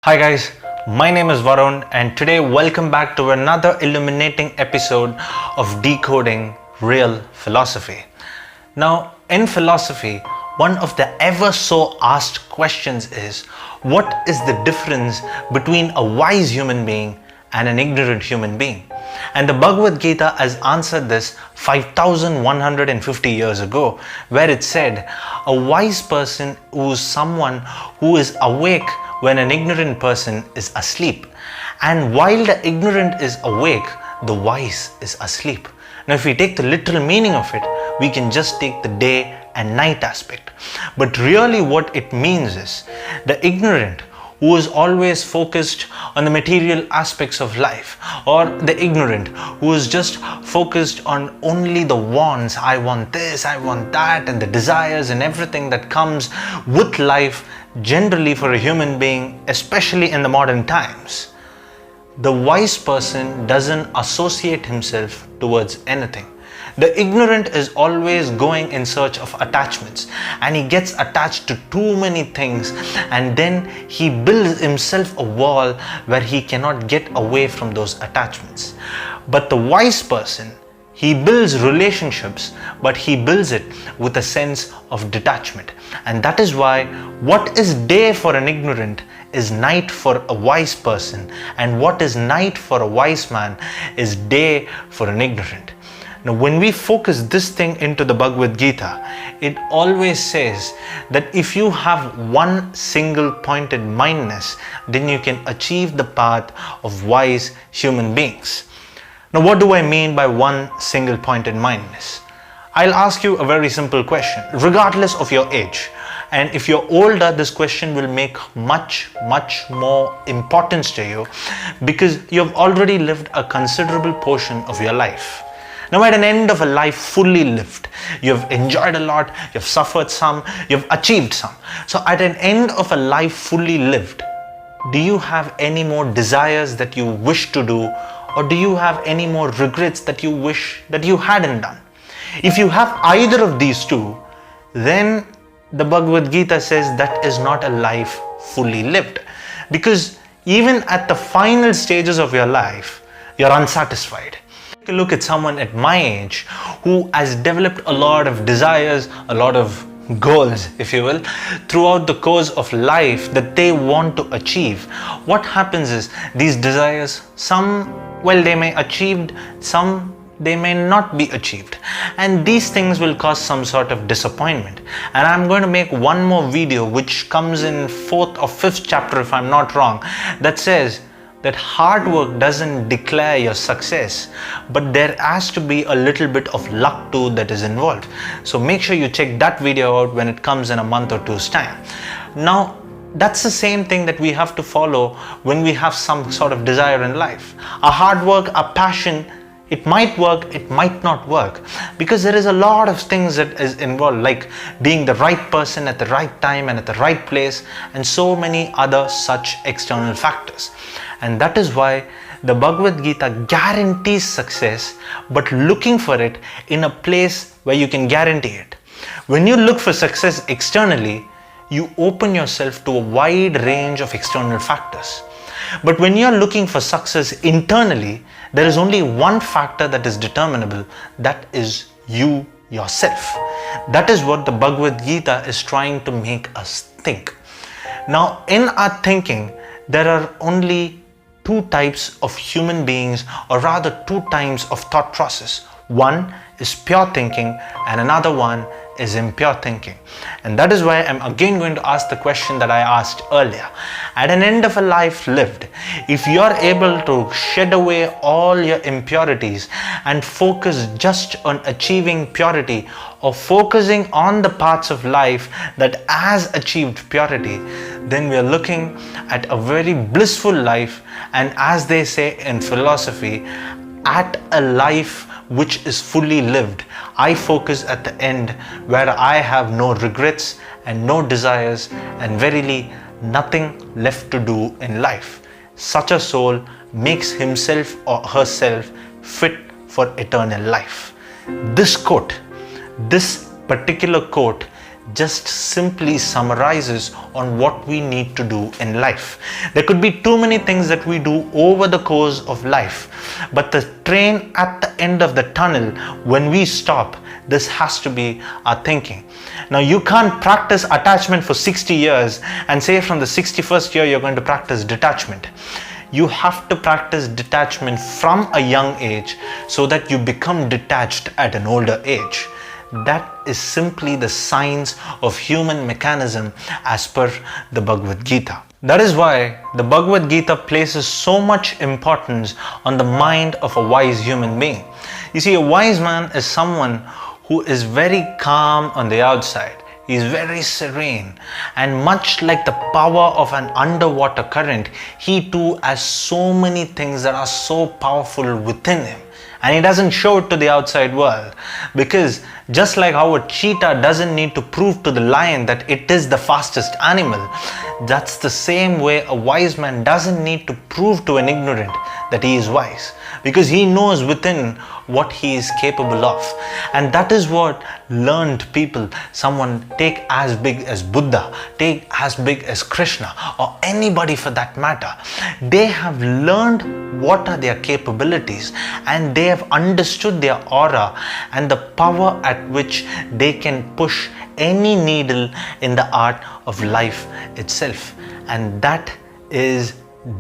Hi guys, my name is Varun and today welcome back to another illuminating episode of Decoding Real Philosophy. Now, in philosophy, one of the ever so asked questions is, what is the difference between a wise human being and an ignorant human being? And the Bhagavad Gita has answered this 5,150 years ago, where it said, a wise person is someone who is awake when an ignorant person is asleep. And while the ignorant is awake, the wise is asleep. Now, if we take the literal meaning of it, we can just take the day and night aspect. But really what it means is, the ignorant who is always focused on the material aspects of life, or the ignorant who is just focused on only the wants, I want this, I want that, and the desires and everything that comes with life generally for a human being, especially in the modern times. The wise person doesn't associate himself towards anything. The ignorant is always going in search of attachments, and he gets attached to too many things, and then he builds himself a wall where he cannot get away from those attachments. But the wise person, he builds relationships, but he builds it with a sense of detachment. And that is why what is day for an ignorant is night for a wise person, and what is night for a wise man is day for an ignorant. Now, when we focus this thing into the Bhagavad Gita, it always says that if you have one single pointed mindness, then you can achieve the path of wise human beings. Now, what do I mean by one single pointed mindness? I'll ask you a very simple question, regardless of your age. And if you're older, this question will make much more importance to you, because you've already lived a considerable portion of your life. Now, at an end of a life fully lived, you've enjoyed a lot, you've suffered some, you've achieved some. So at an end of a life fully lived, do you have any more desires that you wish to do, or do you have any more regrets that you wish that you hadn't done? If you have either of these two, then the Bhagavad Gita says that is not a life fully lived. Because even at the final stages of your life, you're unsatisfied. Take a look at someone at my age who has developed a lot of desires, a lot of goals, if you will, throughout the course of life that they want to achieve. What happens is, these desires, some, well, they may achieved, some they may not be achieved, and these things will cause some sort of disappointment. And I'm going to make one more video which comes in 4th or 5th chapter, if I'm not wrong, that says that hard work doesn't declare your success, but there has to be a little bit of luck too that is involved. So make sure you check that video out when it comes in a month or two's time. Now, that's the same thing that we have to follow when we have some sort of desire in life. Our hard work, our passion, it might work, it might not work, because there is a lot of things that is involved, like being the right person at the right time and at the right place, and so many other such external factors. And that is why the Bhagavad Gita guarantees success, but looking for it in a place where you can guarantee it. When you look for success externally, you open yourself to a wide range of external factors. But when you're looking for success internally, there is only one factor that is determinable, that is you yourself. That is what the Bhagavad Gita is trying to make us think. Now, in our thinking, there are only two types of human beings, or rather two types of thought process. One is pure thinking and another one is impure thinking. And that is why I'm again going to ask the question that I asked earlier. At an end of a life lived, if you're able to shed away all your impurities and focus just on achieving purity, or focusing on the parts of life that has achieved purity, then we are looking at a very blissful life, and as they say in philosophy, at a life which is fully lived. I focus at the end where I have no regrets and no desires, and verily nothing left to do in life. Such a soul makes himself or herself fit for eternal life. This quote, this particular quote just simply summarizes on what we need to do in life. There could be too many things that we do over the course of life, but the train at the end of the tunnel, when we stop, this has to be our thinking. Now, you can't practice attachment for 60 years and say from the 61st year you're going to practice detachment. You have to practice detachment from a young age so that you become detached at an older age. That is simply the science of human mechanism as per the Bhagavad Gita. That is why the Bhagavad Gita places so much importance on the mind of a wise human being. You see, a wise man is someone who is very calm on the outside. He is very serene, and much like the power of an underwater current, he too has so many things that are so powerful within him. And he doesn't show it to the outside world, because just like how a cheetah doesn't need to prove to the lion that it is the fastest animal, that's the same way a wise man doesn't need to prove to an ignorant that he is wise, because he knows within what he is capable of. And that is what learned people, someone take as big as Buddha, take as big as Krishna, or anybody for that matter, they have learned what are their capabilities, and they have understood their aura and the power at which they can push any needle in the art of life itself. And that is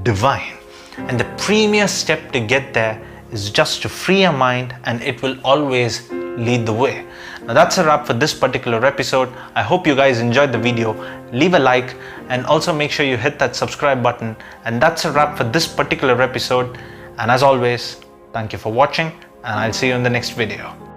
divine. And the premier step to get there is just to free your mind, and it will always lead the way. Now, that's a wrap for this particular episode. I hope you guys enjoyed the video. Leave a like and also make sure you hit that subscribe button. And that's a wrap for this particular episode. And as always, thank you for watching, and I'll see you in the next video.